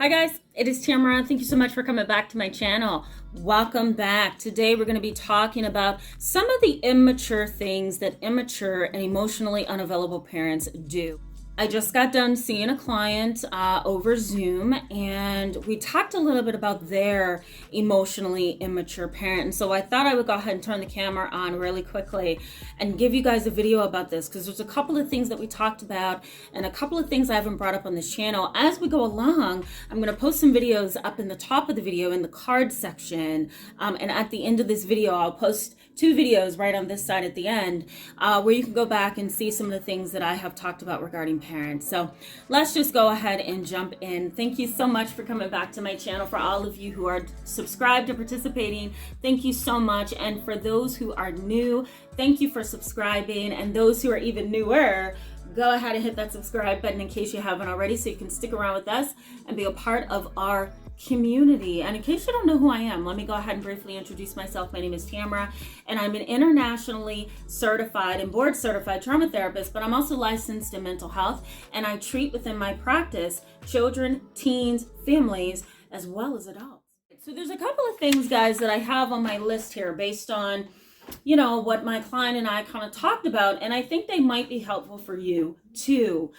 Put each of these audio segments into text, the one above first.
Hi guys, it is Tamara. Thank you so much for coming back to my channel. Welcome back. Today we're going to be talking about some of the immature things that immature and emotionally unavailable parents do. I just got done seeing a client over Zoom, and we talked a little bit about their emotionally immature parent. And so I thought I would go ahead and turn the camera on really quickly and give you guys a video about this, because there's a couple of things that we talked about and a couple of things I haven't brought up on this channel. As we go along, I'm going to post some videos up in the top of the video in the card section, and at the end of this video I'll post two videos right on this side at the end where you can go back and see some of the things that I have talked about regarding parents. So let's just go ahead and jump in. Thank you so much for coming back to my channel. For all of you who are subscribed and participating, thank you so much. And for those who are new, thank you for subscribing. And those who are even newer, go ahead and hit that subscribe button in case you haven't already, so you can stick around with us and be a part of our community. And in case you don't know who I am, let me go ahead and briefly introduce myself. My name is Tamara, and I'm an internationally certified and board certified trauma therapist, but I'm also licensed in mental health, and I treat within my practice children, teens, families, as well as adults. So there's a couple of things, guys, that I have on my list here based on what my client and I kind of talked about, and I think they might be helpful for you too.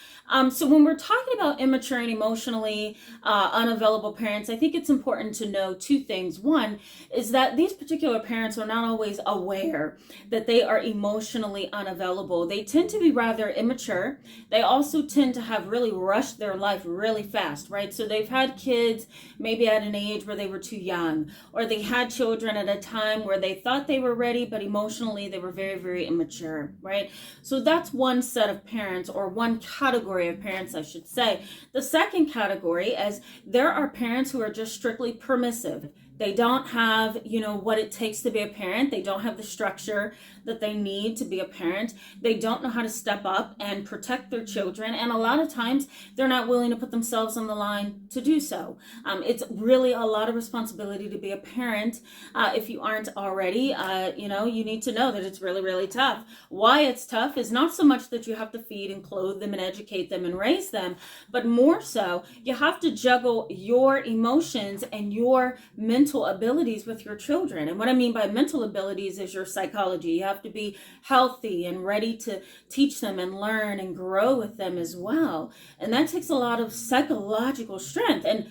So when we're talking about immature and emotionally unavailable parents, I think it's important to know two things. One is that these particular parents are not always aware that they are emotionally unavailable. They tend to be rather immature. They also tend to have really rushed their life really fast, right? So they've had kids maybe at an age where they were too young, or they had children at a time where they thought they were ready, but emotionally they were very, very immature, right? So that's one set of parents, or one category of parents, I should say. The second category is there are parents who are just strictly permissive. They don't have, what it takes to be a parent. They don't have the structure that they need to be a parent. They don't know how to step up and protect their children. And a lot of times they're not willing to put themselves on the line to do so. It's really a lot of responsibility to be a parent. If you aren't already, you need to know that it's really, really tough. Why it's tough is not so much that you have to feed and clothe them and educate them and raise them, but more so you have to juggle your emotions and your mental abilities with your children. And what I mean by mental abilities is your psychology. You have to be healthy and ready to teach them and learn and grow with them as well. And that takes a lot of psychological strength. And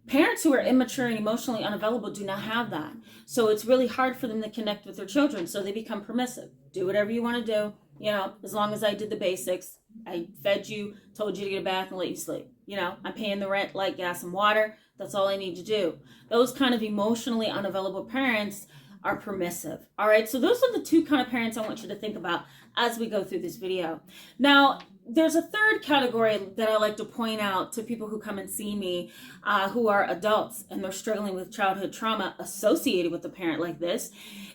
parents who are immature and emotionally unavailable do not have that. So it's really hard for them to connect with their children. So they become permissive. Do whatever you want to do. As long as I did the basics, I fed you, told you to get a bath and let you sleep. I'm paying the rent, light, gas, and water. That's all I need to do. Those kind of emotionally unavailable parents are permissive. All right, so those are the two kind of parents I want you to think about as we go through this video. Now, there's a third category that I like to point out to people who come and see me who are adults and they're struggling with childhood trauma associated with a parent like this.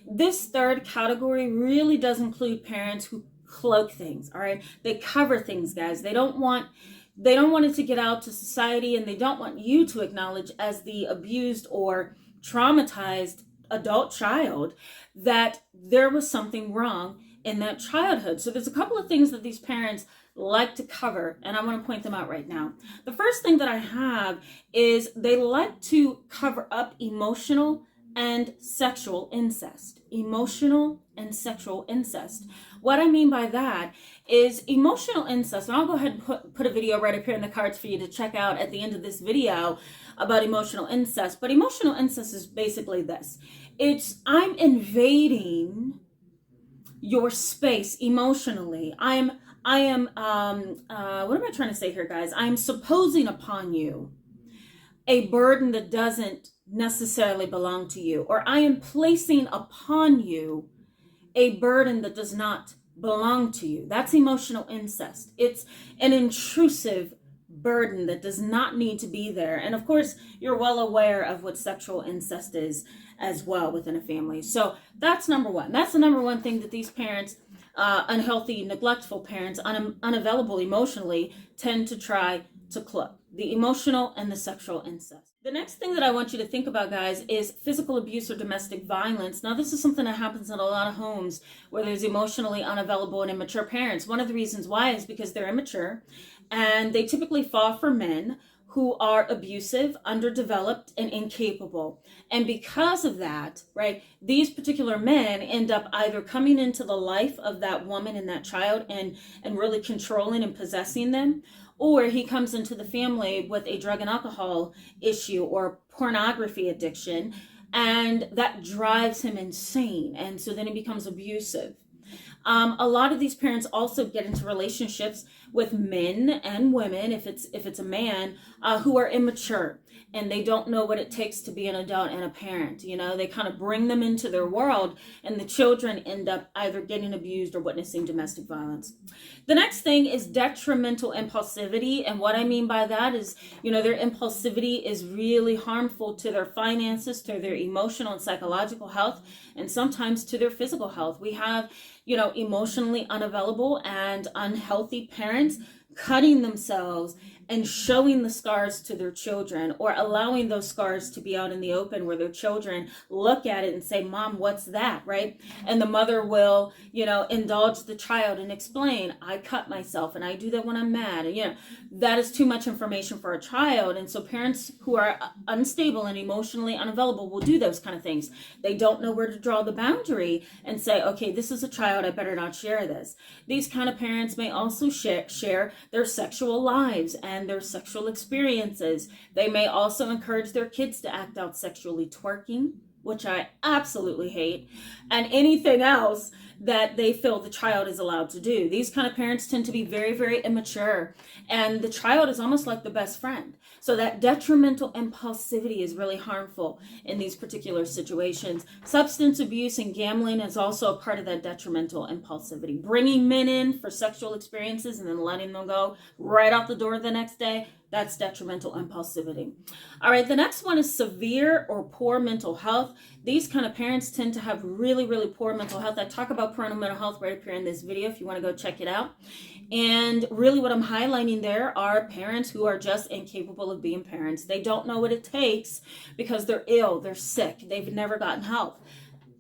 This third category really does include parents who cloak things, all right? They cover things, guys. They don't want it to get out to society, and they don't want you to acknowledge as the abused or traumatized adult child that there was something wrong in that childhood. So there's a couple of things that these parents like to cover, and I want to point them out right now. The first thing that I have is they like to cover up emotional and sexual incest. Emotional and sexual incest. What I mean by that is emotional incest, and I'll go ahead and put a video right up here in the cards for you to check out at the end of this video about emotional incest. But emotional incest is basically this. It's I'm invading your space emotionally. I am what am I trying to say here, guys? I am supposing upon you a burden that doesn't necessarily belong to you, or I am placing upon you a burden that does not belong to you. That's emotional incest. It's an intrusive burden that does not need to be there. And of course, you're well aware of what sexual incest is as well within a family. So that's number one. That's the number one thing that these parents, unhealthy, neglectful parents, unavailable emotionally, tend to try to cloak. The emotional and the sexual incest. The next thing that I want you to think about, guys, is physical abuse or domestic violence. Now, this is something that happens in a lot of homes where there's emotionally unavailable and immature parents. One of the reasons why is because they're immature, and they typically fall for men who are abusive, underdeveloped, and incapable. And because of that, right, these particular men end up either coming into the life of that woman and that child and really controlling and possessing them, or he comes into the family with a drug and alcohol issue or pornography addiction, and that drives him insane. And so then he becomes abusive. A lot of these parents also get into relationships with men and women, if it's a man, who are immature and they don't know what it takes to be an adult and a parent. You know, they kind of bring them into their world, and the children end up either getting abused or witnessing domestic violence. The next thing is detrimental impulsivity, and what I mean by that is, you know, their impulsivity is really harmful to their finances, to their emotional and psychological health, and sometimes to their physical health. We have, you know, emotionally unavailable and unhealthy parents cutting themselves and showing the scars to their children, or allowing those scars to be out in the open where their children look at it and say, "Mom, what's that?" Right? And the mother will, you know, indulge the child and explain, "I cut myself and I do that when I'm mad." And, you know, that is too much information for a child. And so parents who are unstable and emotionally unavailable will do those kind of things. They don't know where to draw the boundary and say, "Okay, this is a child, I better not share this." These kind of parents may also share their sexual lives and their sexual experiences. They may also encourage their kids to act out sexually, twerking, which I absolutely hate, and anything else that they feel the child is allowed to do. These kind of parents tend to be very, very immature, and the child is almost like the best friend. So that detrimental impulsivity is really harmful in these particular situations. Substance abuse and gambling is also a part of that detrimental impulsivity. Bringing men in for sexual experiences and then letting them go right out the door the next day, that's detrimental impulsivity. All right, the next one is severe or poor mental health. These kind of parents tend to have really, really poor mental health. I talk about parental mental health right up here in this video if you want to go check it out. And really what I'm highlighting there are parents who are just incapable of being parents. They don't know what it takes because they're ill, they're sick, they've never gotten help.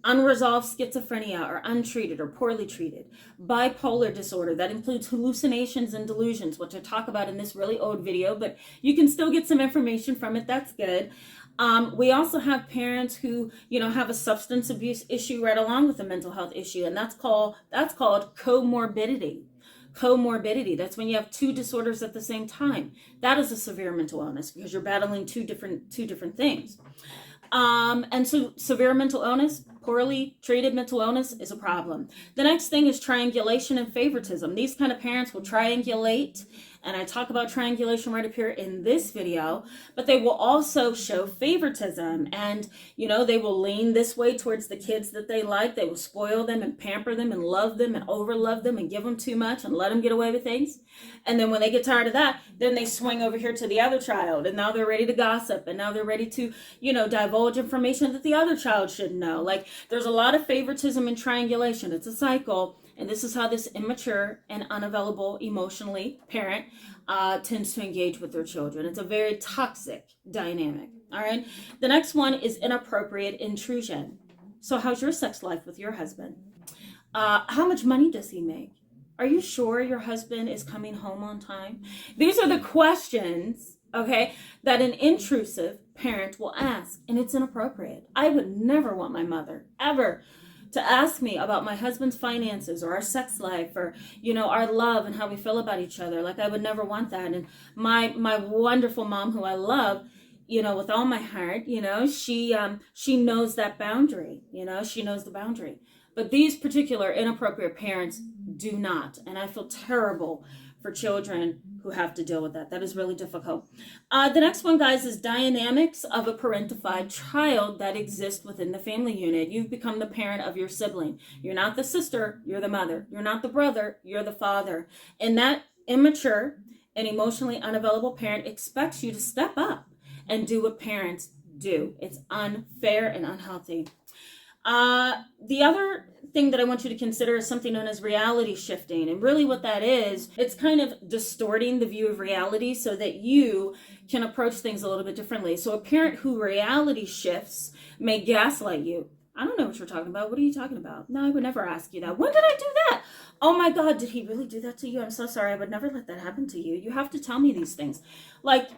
Unresolved schizophrenia, or untreated or poorly treated. Bipolar disorder, that includes hallucinations and delusions, which I talk about in this really old video, but you can still get some information from it. That's good. We also have parents who, you know, have a substance abuse issue right along with a mental health issue, and that's called comorbidity. Comorbidity, that's when you have two disorders at the same time. That is a severe mental illness because you're battling two different things. And so severe mental illness, poorly treated mental illness is a problem. The next thing is triangulation and favoritism. These kind of parents will triangulate, and I talk about triangulation right up here in this video, but they will also show favoritism, and, you know, they will lean this way towards the kids that they like. They will spoil them and pamper them and love them and overlove them and give them too much and let them get away with things. And then when they get tired of that, then they swing over here to the other child, and now they're ready to gossip, and now they're ready to, you know, divulge information that the other child should know. Like, there's a lot of favoritism and triangulation. It's a cycle. And this is how this immature and unavailable emotionally parent tends to engage with their children. It's a very toxic dynamic. All right. The next one is inappropriate intrusion. So how's your sex life with your husband? How much money does he make? Are you sure your husband is coming home on time? These are the questions, okay, that an intrusive parent will ask, and it's inappropriate. I would never want my mother ever to ask me about my husband's finances or our sex life or, you know, our love and how we feel about each other. Like, I would never want that. And my wonderful mom, who I love, you know, with all my heart, you know, she knows that boundary, you know, she knows the boundary. But these particular inappropriate parents do not. And I feel terrible for children who have to deal with that. That is really difficult. The next one, guys, is dynamics of a parentified child that exist within the family unit. You've become the parent of your sibling. You're not the sister, you're the mother. You're not the brother, you're the father. And that immature and emotionally unavailable parent expects you to step up and do what parents do. It's unfair and unhealthy. The other thing that I want you to consider is something known as reality shifting. And really what that is, it's kind of distorting the view of reality so that you can approach things a little bit differently. So a parent who reality shifts may gaslight you. I don't know what you're talking about. What are you talking about? No, I would never ask you that. When did I do that? Oh my God, did he really do that to you? I'm so sorry. I would never let that happen to you. You have to tell me these things. Like,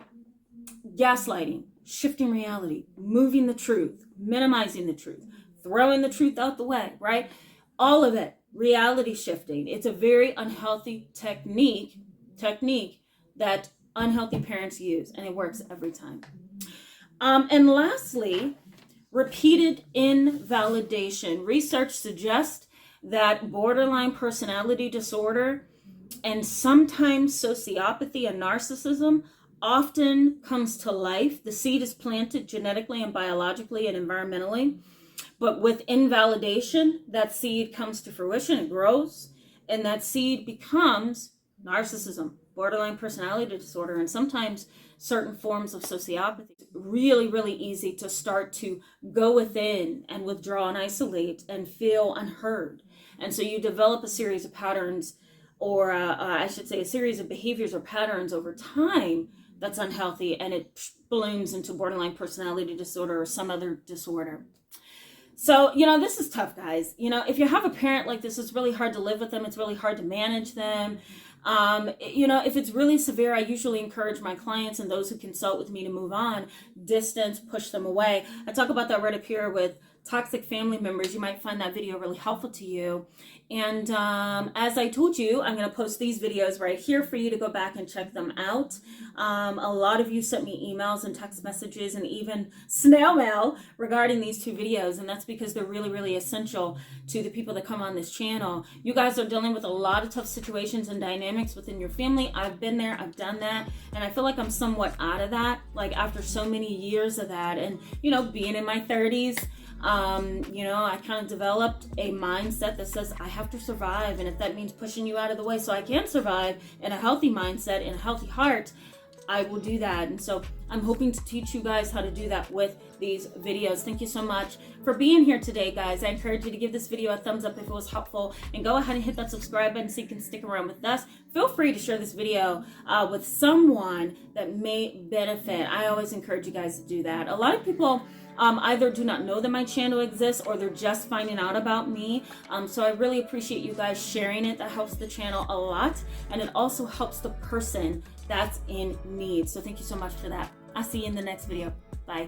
gaslighting, shifting reality, moving the truth, minimizing the truth, throwing the truth out the way, right? All of it, reality shifting. It's a very unhealthy technique that unhealthy parents use, and it works every time. And lastly, repeated invalidation. Research suggests that borderline personality disorder and sometimes sociopathy and narcissism often comes to life. The seed is planted genetically and biologically and environmentally. But with invalidation, that seed comes to fruition, it grows, and that seed becomes narcissism, borderline personality disorder, and sometimes certain forms of sociopathy. Really, really easy to start to go within and withdraw and isolate and feel unheard. And so you develop a series of patterns, or I should say a series of behaviors or patterns over time that's unhealthy, and it blooms into borderline personality disorder or some other disorder. So, this is tough, guys. If you have a parent like this, it's really hard to live with them. It's really hard to manage them. If it's really severe, I usually encourage my clients and those who consult with me to move on, distance, push them away. I talk about that right up here with toxic family members. You might find that video really helpful to you. And as I told you, I'm going to post these videos right here for you to go back and check them out. A lot of you sent me emails and text messages and even snail mail regarding these two videos, and that's because they're really, really essential to the people that come on this channel. You guys are dealing with a lot of tough situations and dynamics within your family. I've been there, I've done that, and I feel like I'm somewhat out of that, like after so many years of that. And, being in my 30s, I kind of developed a mindset that says I have to survive, and if that means pushing you out of the way so I can survive in a healthy mindset, in a healthy heart, I will do that. And so I'm hoping to teach you guys how to do that with these videos. Thank you so much for being here today, guys. I encourage you to give this video a thumbs up if it was helpful, and go ahead and hit that subscribe button so you can stick around with us. Feel free to share this video with someone that may benefit. I always encourage you guys to do that. A lot of people either do not know that my channel exists, or they're just finding out about me. So I really appreciate you guys sharing it. That helps the channel a lot, and it also helps the person that's in need. So thank you so much for that. I'll see you in the next video. Bye.